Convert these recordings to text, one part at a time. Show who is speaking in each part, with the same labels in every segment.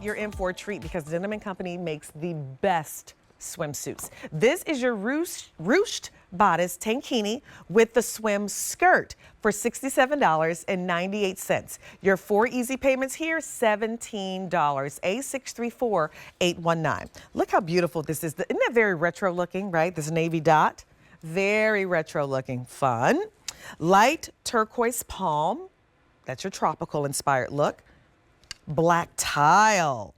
Speaker 1: you're in for a treat because Denim & Company makes the best swimsuits. This is your Ruched Bodice Tankini with the swim skirt for $67.98. Your 4 easy payments here, $17. A634819. Look how beautiful this is. Isn't that very retro looking, right? This navy dot. Very retro looking. Fun. Light turquoise palm. That's your tropical inspired look. Black tile.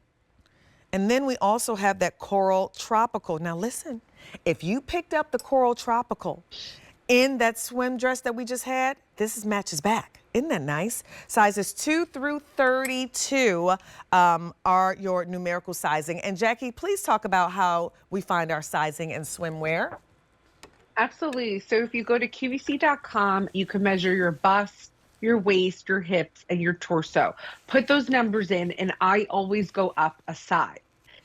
Speaker 1: And then we also have that coral tropical. Now listen, if you picked up the coral tropical in that swim dress that we just had, this matches back. Isn't that nice? Sizes 2 through 32 are your numerical sizing. And Jackie, please talk about how we find our sizing in swimwear.
Speaker 2: Absolutely. So if you go to QVC.com, you can measure your bust, your waist, your hips, and your torso. Put those numbers in, and I always go up a size.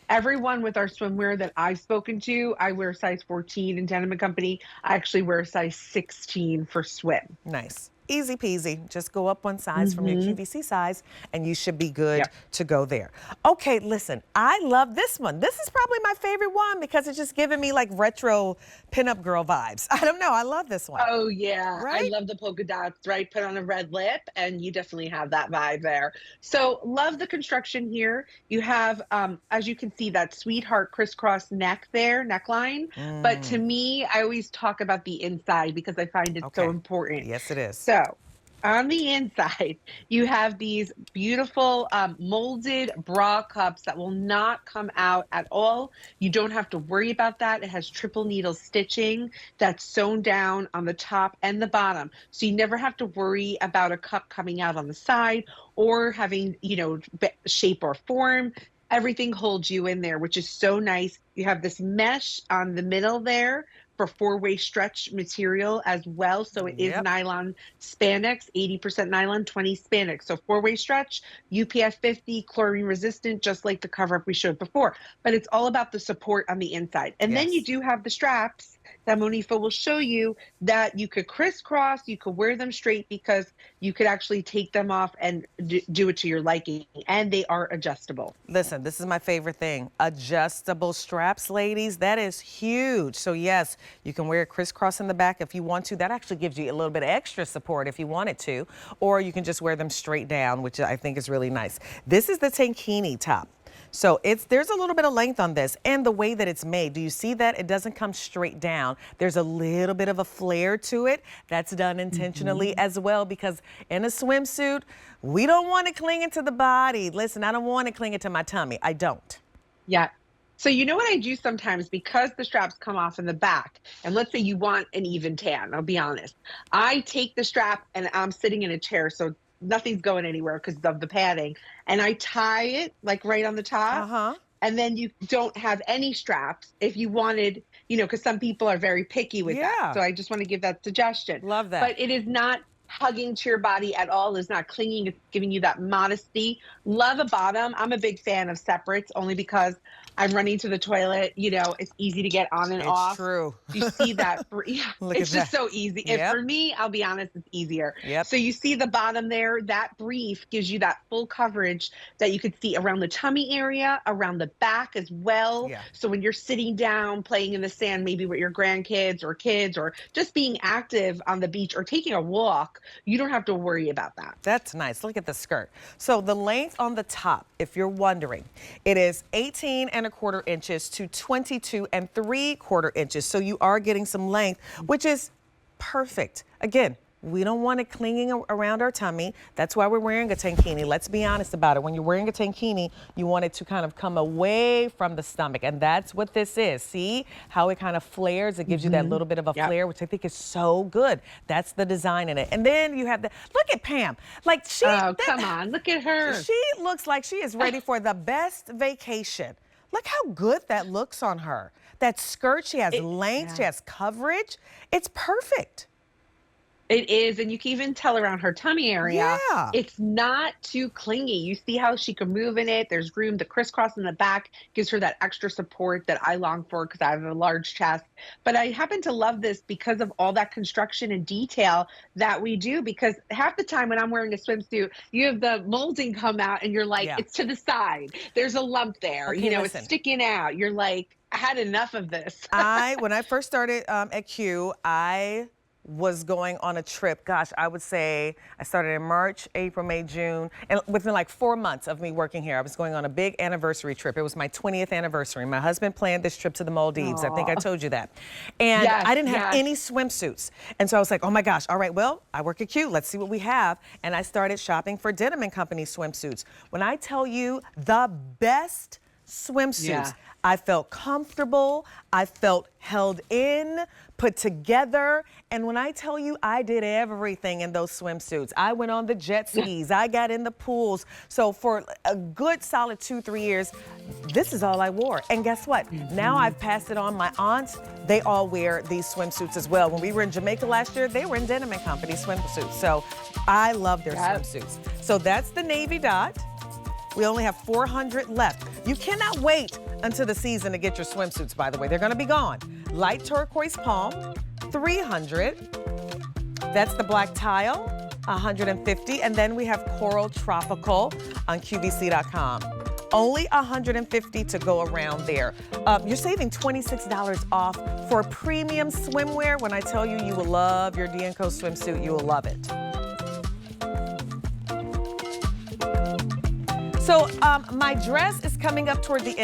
Speaker 2: Everyone with our swimwear that I've spoken to, I wear size 14 in Denim & Company. I actually wear size 16 for swim.
Speaker 1: Nice. Easy peasy. Just go up one size from your QVC size and you should be good to go there. Okay, listen, I love this one. This is probably my favorite one because it's just giving me like retro pinup girl vibes. I don't know. I love this one.
Speaker 2: Oh, yeah.
Speaker 1: Right?
Speaker 2: I love the polka dots, right? Put on a red lip and you definitely have that vibe there. So love the construction here. You have, as you can see, that sweetheart crisscross neck there, neckline. But to me, I always talk about the inside because I find it so important.
Speaker 1: Yes, it is.
Speaker 2: So on the inside, you have these beautiful molded bra cups that will not come out at all. You don't have to worry about that. It has triple needle stitching that's sewn down on the top and the bottom. So you never have to worry about a cup coming out on the side or having, you know, shape or form. Everything holds you in there, which is so nice. You have this mesh on the middle there for 4-way stretch material as well. So it is nylon spandex, 80% nylon, 20 spandex. So 4-way stretch, UPF 50, chlorine resistant, just like the cover up we showed before. But it's all about the support on the inside. And then you do have the straps that Monifa will show you that you could crisscross, you could wear them straight because you could actually take them off and do it to your liking. And they are adjustable.
Speaker 1: Listen, this is my favorite thing. Adjustable straps, ladies. That is huge. So yes, you can wear it crisscross in the back if you want to. That actually gives you a little bit of extra support if you wanted to. Or you can just wear them straight down, which I think is really nice. This is the tankini top. So there's a little bit of length on this and the way that it's made. Do you see that? It doesn't come straight down. There's a little bit of a flare to it. That's done intentionally as well because in a swimsuit, we don't want it clinging to the body. Listen, I don't want it clinging to my tummy. I don't.
Speaker 2: Yeah. So you know what I do sometimes because the straps come off in the back, and let's say you want an even tan, I'll be honest. I take the strap and I'm sitting in a chair, so nothing's going anywhere because of the padding. And I tie it like right on the top. And then you don't have any straps if you wanted, you know, because some people are very picky with that. So I just want to give that suggestion.
Speaker 1: Love that.
Speaker 2: But it is not hugging to your body at all. It's not clinging. It's giving you that modesty. Love a bottom. I'm a big fan of separates only because I'm running to the toilet. You know, it's easy to get on and off.
Speaker 1: It's true.
Speaker 2: You see that? It's just so easy. And for me, I'll be honest, it's easier. So you see the bottom there, that brief gives you that full coverage that you could see around the tummy area, around the back as well. So when you're sitting down, playing in the sand, maybe with your grandkids or kids, or just being active on the beach or taking a walk, you don't have to worry about that.
Speaker 1: That's nice. Look at the skirt. So the length on the top, if you're wondering, it is 18¼ inches to 22¾ inches. So you are getting some length, which is perfect. Again, we don't want it clinging around our tummy. That's why we're wearing a tankini. Let's be honest about it. When you're wearing a tankini, you want it to kind of come away from the stomach. And that's what this is. See how it kind of flares? It gives you that little bit of a flare, which I think is so good. That's the design in it. And then you have look at Pam. Like
Speaker 2: oh, come on. Look at her.
Speaker 1: She looks like she is ready for the best vacation. Look how good that looks on her. That skirt, she has length, she has coverage. It's perfect.
Speaker 2: It is, and you can even tell around her tummy area,
Speaker 1: Yeah.
Speaker 2: it's not too clingy. You see how she can move in it. There's room to crisscross in the back, gives her that extra support that I long for because I have a large chest. But I happen to love this because of all that construction and detail that we do. Because half the time when I'm wearing a swimsuit, you have the molding come out and you're like,
Speaker 1: Yeah.
Speaker 2: it's to the side. There's a lump there.
Speaker 1: Okay,
Speaker 2: You know, it's
Speaker 1: listen.
Speaker 2: sticking out. You're like, I had enough of this.
Speaker 1: When I first started at Q, I was going on a trip. Gosh, I would say I started in March, April, May, June, and within like 4 months of me working here, I was going on a big anniversary trip. It was my 20th anniversary. My husband planned this trip to the Maldives. I think I
Speaker 2: Aw.
Speaker 1: told you that. And
Speaker 2: Yes,
Speaker 1: I didn't have
Speaker 2: yes.
Speaker 1: any swimsuits. And so I was like, oh my gosh, all right, well, I work at Q. Let's see what we have. And I started shopping for Denim and Company swimsuits. When I tell you the best swimsuits,
Speaker 2: Yeah.
Speaker 1: I felt comfortable, I felt held in, put together, and when I tell you I did everything in those swimsuits, I went on the jet skis, I got in the pools. So for a good solid 2-3 years, this is all I wore. And guess what? Now I've passed it on. My aunts, they all wear these swimsuits as well. When we were in Jamaica last year, they were in Denim and Company swimsuits. So I love their
Speaker 2: Yep.
Speaker 1: swimsuits. So that's the navy dot. We only have 400 left. You cannot wait until the season to get your swimsuits, by the way. They're gonna be gone. Light turquoise palm, 300. That's the black tile, 150. And then we have coral tropical on QVC.com. Only 150 to go around there. You're saving $26 off for premium swimwear. When I tell you you will love your D&Co swimsuit, you will love it. So my dress is coming up toward the end.